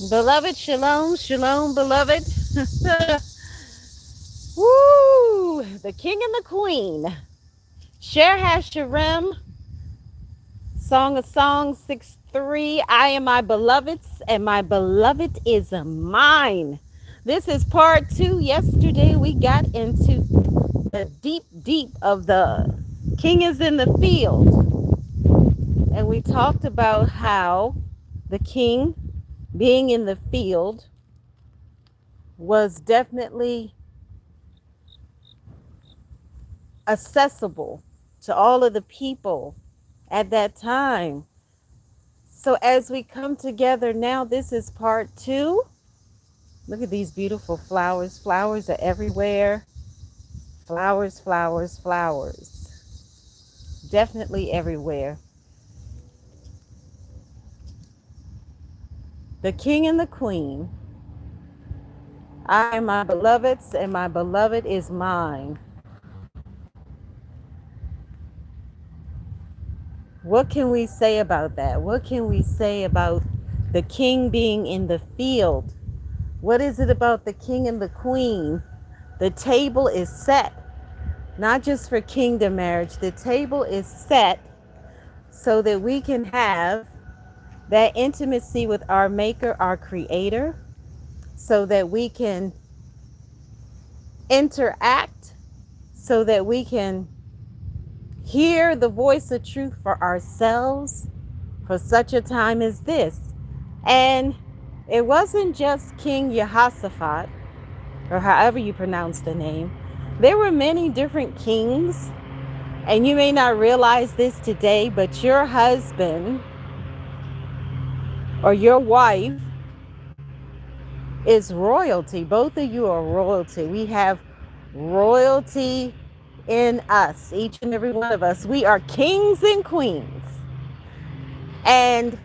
Beloved, shalom, shalom, beloved. Woo! The king and the queen. Share HASHEM, Song of Songs 6:3. I am my beloved's, and my beloved is mine. This is part 2. Yesterday we got into the deep of the king is in the field. And we talked about how the king being in the field was definitely accessible to all of the people at that time. So as we come together now, this is part 2. Look at these beautiful flowers. Flowers are everywhere. Flowers, flowers, flowers. Definitely everywhere. The king and the queen. I am my beloved's, and my beloved is mine. What can we say about that? What can we say about the king being in the field? What is it about the king and the queen? The table is set, not just for kingdom marriage. The table is set so that we can have that intimacy with our maker, our creator, so that we can interact, so that we can hear the voice of truth for ourselves for such a time as this. And it wasn't just King Jehoshaphat, or however you pronounce the name. There were many different kings, and you may not realize this today, but your husband or your wife is royalty. Both of you are royalty. We have royalty in us, each and every one of us. We are kings and queens. And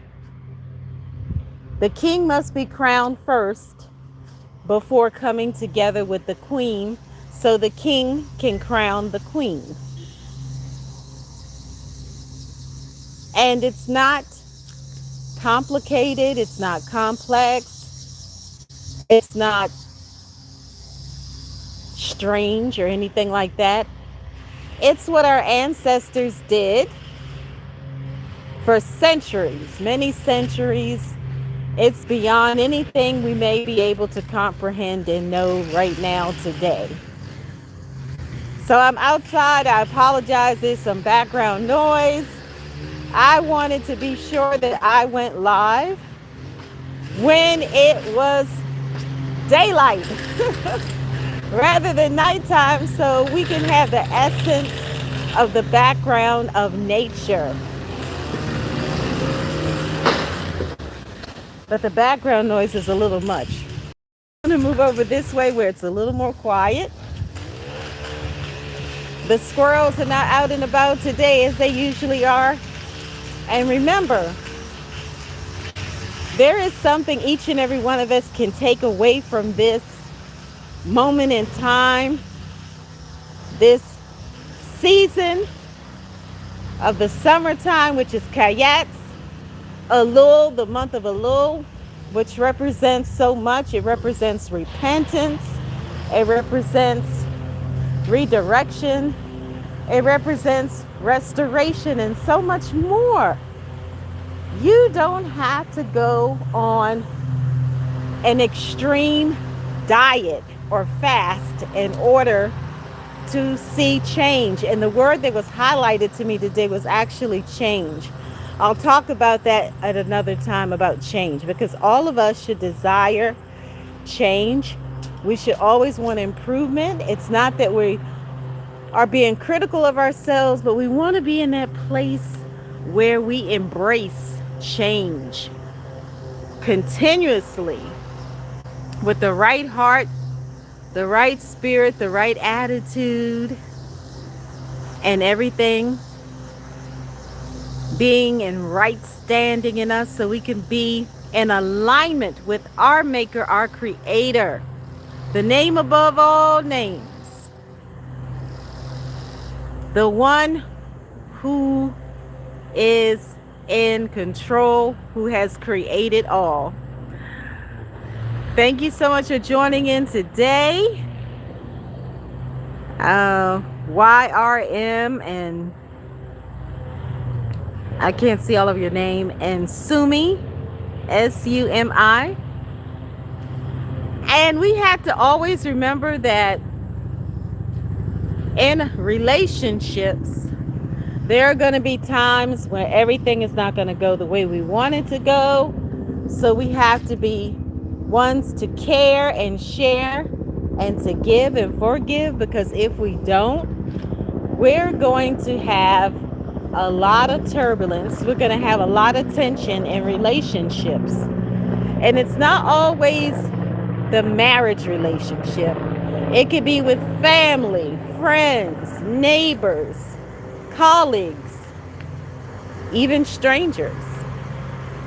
the king must be crowned first before coming together with the queen, so the king can crown the queen. And it's not complicated, it's not complex, it's not strange or anything like that. It's what our ancestors did for centuries, many centuries. It's beyond anything we may be able to comprehend and know right now today. So I'm outside. I apologize. There's some background noise. I wanted to be sure that I went live when it was daylight rather than nighttime, so we can have the essence of the background of nature. But the background noise is a little much. I'm going to move over this way where it's a little more quiet. The squirrels are not out and about today as they usually are. And remember, there is something each and every one of us can take away from this moment in time, this season of the summertime, which is Kayatz, Elul, the month of Elul, which represents so much. It represents repentance. It represents redirection. It represents restoration and so much more. You don't have to go on an extreme diet or fast in order to see change. And the word that was highlighted to me today was actually change. I'll talk about that at another time, about change, because all of us should desire change. We should always want improvement. It's not that we are being critical of ourselves, but we want to be in that place where we embrace change continuously with the right heart, the right spirit, the right attitude, and everything being in right standing in us, so we can be in alignment with our maker, our creator, the name above all names, the one who is in control, who has created all. Thank you so much for joining in today. YRM, and I can't see all of your name, and Sumi, SUMI. And we have to always remember that in relationships, there are going to be times when everything is not going to go the way we want it to go. So we have to be ones to care and share and to give and forgive, because if we don't, we're going to have a lot of turbulence. We're going to have a lot of tension in relationships. And it's not always the marriage relationship. It could be with family, friends, neighbors, colleagues, even strangers,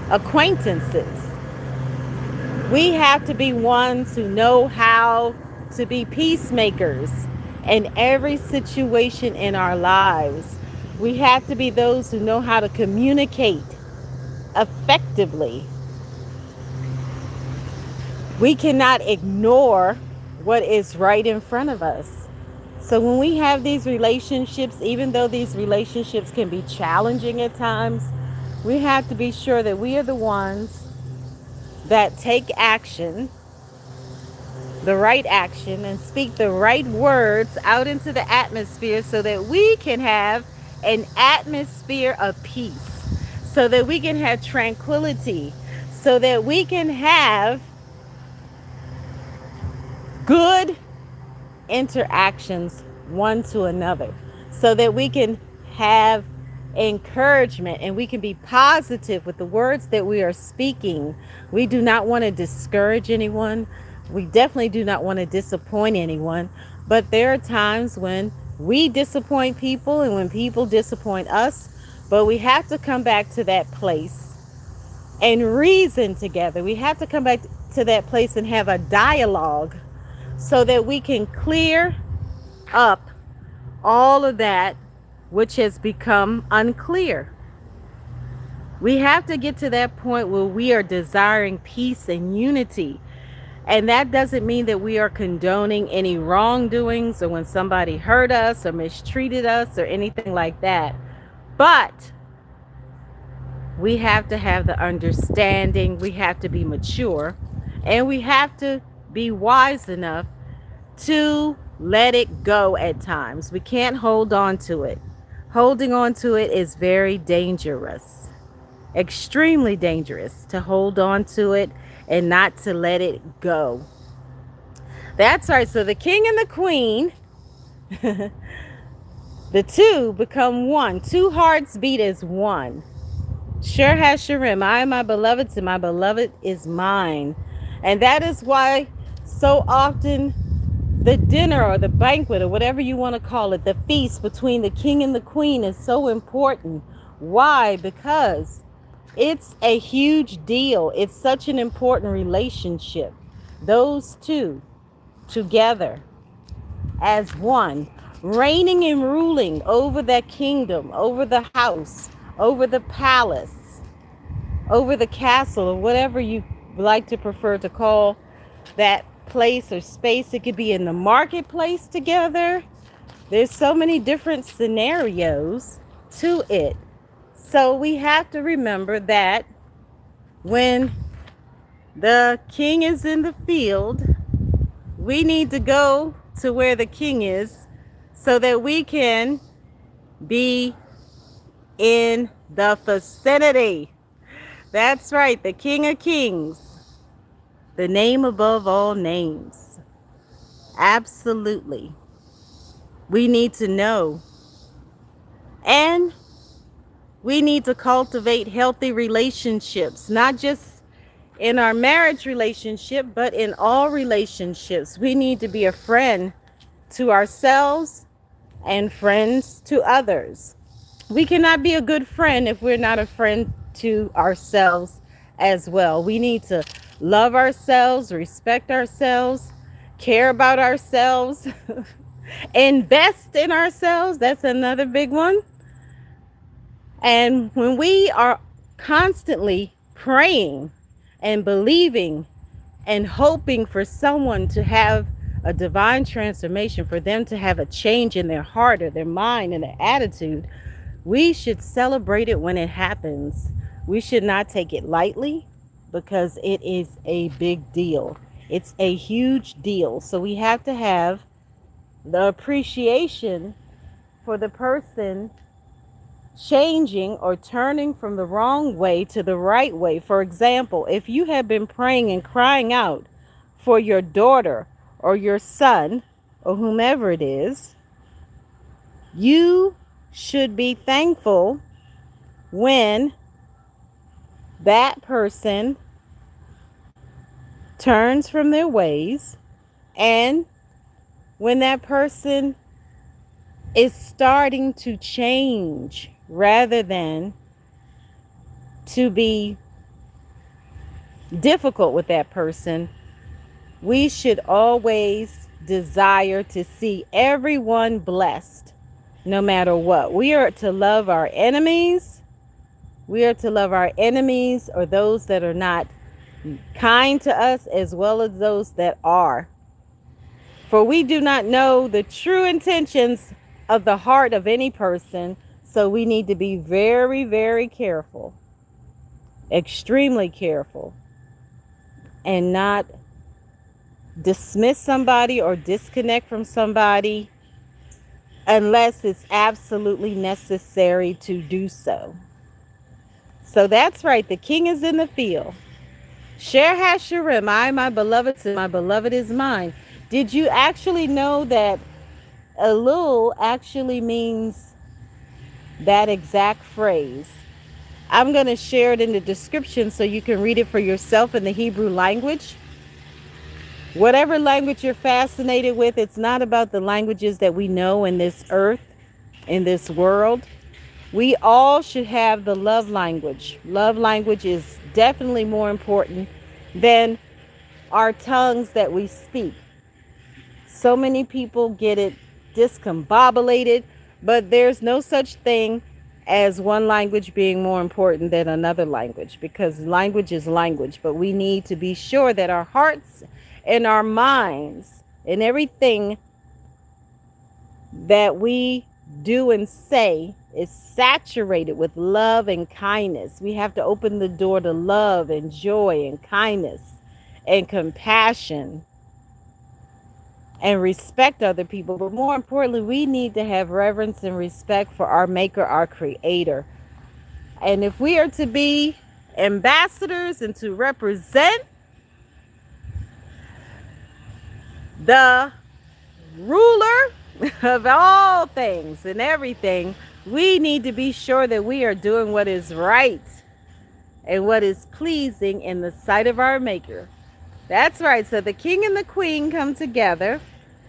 acquaintances. We have to be ones who know how to be peacemakers in every situation in our lives. We have to be those who know how to communicate effectively. We cannot ignore what is right in front of us. So when we have these relationships, even though these relationships can be challenging at times, we have to be sure that we are the ones that take action, the right action, and speak the right words out into the atmosphere, so that we can have an atmosphere of peace, so that we can have tranquility, so that we can have good interactions one to another, so that we can have encouragement and we can be positive with the words that we are speaking. We do not want to discourage anyone. We definitely do not want to disappoint anyone. But there are times when we disappoint people and when people disappoint us. But we have to come back to that place and reason together. We have to come back to that place and have a dialogue, so that we can clear up all of that which has become unclear. We have to get to that point where we are desiring peace and unity. And that doesn't mean that we are condoning any wrongdoings, or when somebody hurt us or mistreated us or anything like that. But we have to have the understanding, we have to be mature, and we have to be wise enough to let it go at times. We can't hold on to it. Holding on to it is very dangerous, extremely dangerous, to hold on to it and not to let it go. That's right. So the king and the queen, the two become one. Two hearts beat as one. Sure has Shurim. I am my beloved's and my beloved is mine. And that is why so often the dinner or the banquet, or whatever you want to call it, the feast between the king and the queen, is so important. Why? Because it's a huge deal. It's such an important relationship. Those two together as one, reigning and ruling over that kingdom, over the house, over the palace, over the castle, or whatever you like to prefer to call that place or space. It could be in the marketplace together. There's so many different scenarios to it. So we have to remember that when the king is in the field, we need to go to where the king is, so that we can be in the vicinity. That's right, the King of Kings, the name above all names. Absolutely. We need to know. And we need to cultivate healthy relationships, not just in our marriage relationship, but in all relationships. We need to be a friend to ourselves and friends to others. We cannot be a good friend if we're not a friend to ourselves as well. We need to love ourselves, respect ourselves, care about ourselves, invest in ourselves. That's another big one. And when we are constantly praying and believing and hoping for someone to have a divine transformation, for them to have a change in their heart or their mind and their attitude, we should celebrate it when it happens. We should not take it lightly because it is a big deal. It's a huge deal. So we have to have the appreciation for the person changing or turning from the wrong way to the right way. For example, if you have been praying and crying out for your daughter or your son or whomever it is, you should be thankful when that person turns from their ways and when that person is starting to change rather than to be difficult with that person. We should always desire to see everyone blessed no matter what. We are to love our enemies. We are to love our enemies or those that are not kind to us as well as those that are. For we do not know the true intentions of the heart of any person, so we need to be very, very careful, extremely careful, and not dismiss somebody or disconnect from somebody unless it's absolutely necessary to do so. So that's right, the king is in the field. Share HaShem, I, my beloved, and my beloved is mine. Did you actually know that Elul actually means that exact phrase? I'm going to share it in the description so you can read it for yourself in the Hebrew language. Whatever language you're fascinated with, it's not about the languages that we know in this earth, in this world. We all should have the love language. Love language is definitely more important than our tongues that we speak. So many people get it discombobulated, but there's no such thing as one language being more important than another language, because language is language. But we need to be sure that our hearts and our minds and everything that we do and say is saturated with love and kindness. We have to open the door to love and joy and kindness and compassion and respect other people. But more importantly, we need to have reverence and respect for our maker, our creator. And if we are to be ambassadors and to represent the ruler of all things and everything, we need to be sure that we are doing what is right and what is pleasing in the sight of our maker. That's right. So the king and the queen come together.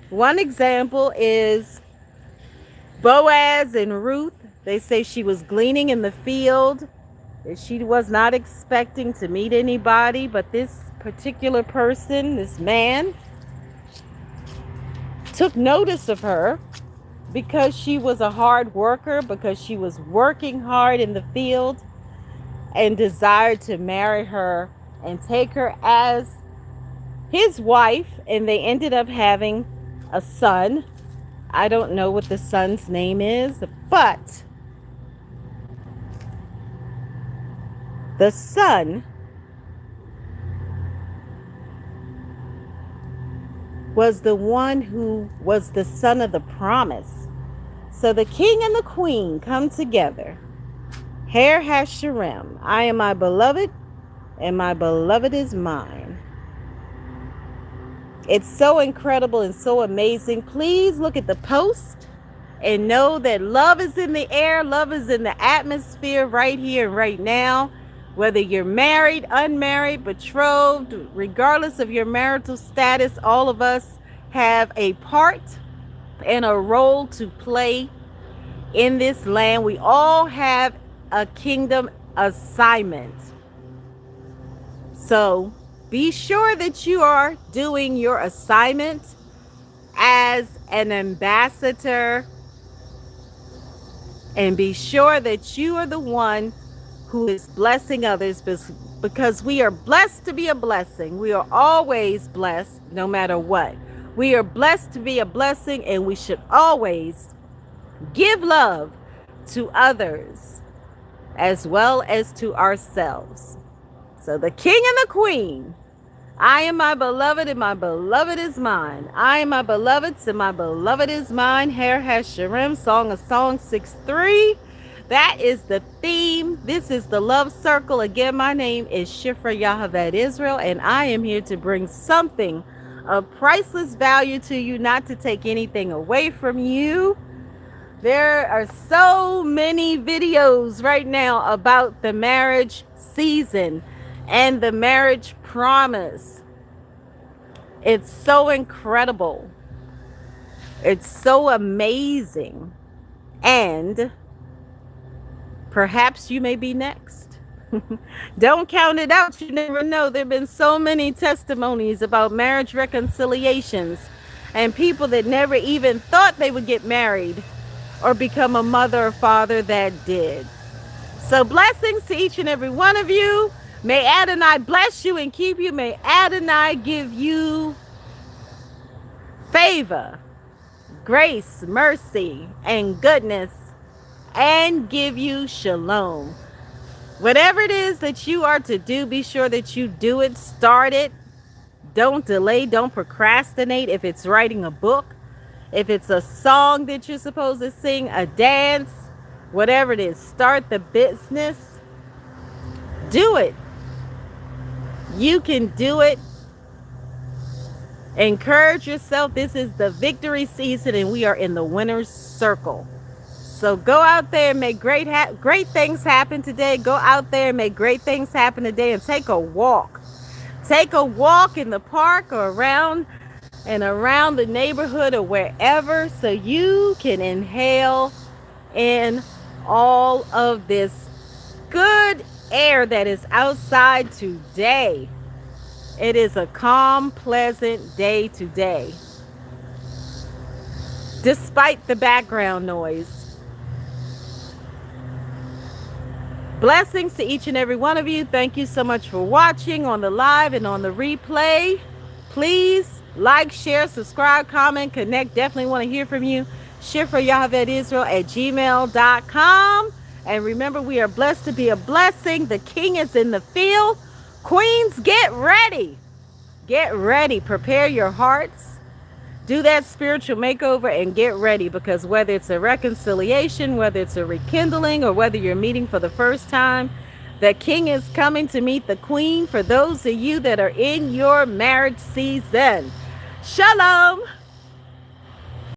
One example is Boaz and Ruth. They say she was gleaning in the field. She was not expecting to meet anybody, but this particular person, this man, took notice of her because she was a hard worker, because she was working hard in the field, and desired to marry her and take her as his wife. And they ended up having a son. I don't know what the son's name is, but the son was the one who was the son of the promise. So the king and the queen come together. Her HaShem, I am my beloved, and my beloved is mine. It's so incredible and so amazing. Please look at the post and know that love is in the air. Love is in the atmosphere right here and right now. Whether you're married, unmarried, betrothed, regardless of your marital status, all of us have a part and a role to play in this land. We all have a kingdom assignment. So be sure that you are doing your assignment as an ambassador, and be sure that you are the one who is blessing others, because we are blessed to be a blessing. We are always blessed no matter what. We are blessed to be a blessing, and we should always give love to others as well as to ourselves. So the king and the queen, I am my beloved and my beloved is mine. I am my beloved's and my beloved is mine. HASHEM, Song of Songs 6:3. That is the theme. This is the love circle. Again, my name is Shifrah Yocheved Yisrael, and I am here to bring something of priceless value to you, not to take anything away from you. There are so many videos right now about the marriage season and the marriage promise. It's so incredible. It's so amazing. And perhaps you may be next. Don't count it out. You never know. There have been so many testimonies about marriage reconciliations and people that never even thought they would get married or become a mother or father that did. So blessings to each and every one of you. May ADONAI bless you and keep you. May ADONAI give you favor, grace, mercy, and goodness, and give you shalom. Whatever it is that you are to do, be sure that you do it, start it. Don't delay, don't procrastinate. If it's writing a book, if it's a song that you're supposed to sing, a dance, whatever it is, start the business. Do it. You can do it. Encourage yourself. This is the victory season, and we are in the winner's circle. So go out there and make great things happen today. Go out there and make great things happen today, and take a walk. Take a walk in the park or around the neighborhood or wherever, so you can inhale in all of this good air that is outside today. It is a calm, pleasant day today, despite the background noise. Blessings to each and every one of you. Thank you so much for watching on the live and on the replay. Please like, share, subscribe, comment, connect. Definitely want to hear from you. Shifrah Yocheved Yisrael at gmail.com. And remember, we are blessed to be a blessing. The king is in the field. Queens, get ready. Get ready. Prepare your hearts. Do that spiritual makeover and get ready, because whether it's a reconciliation, whether it's a rekindling, or whether you're meeting for the first time, the king is coming to meet the queen for those of you that are in your marriage season. Shalom.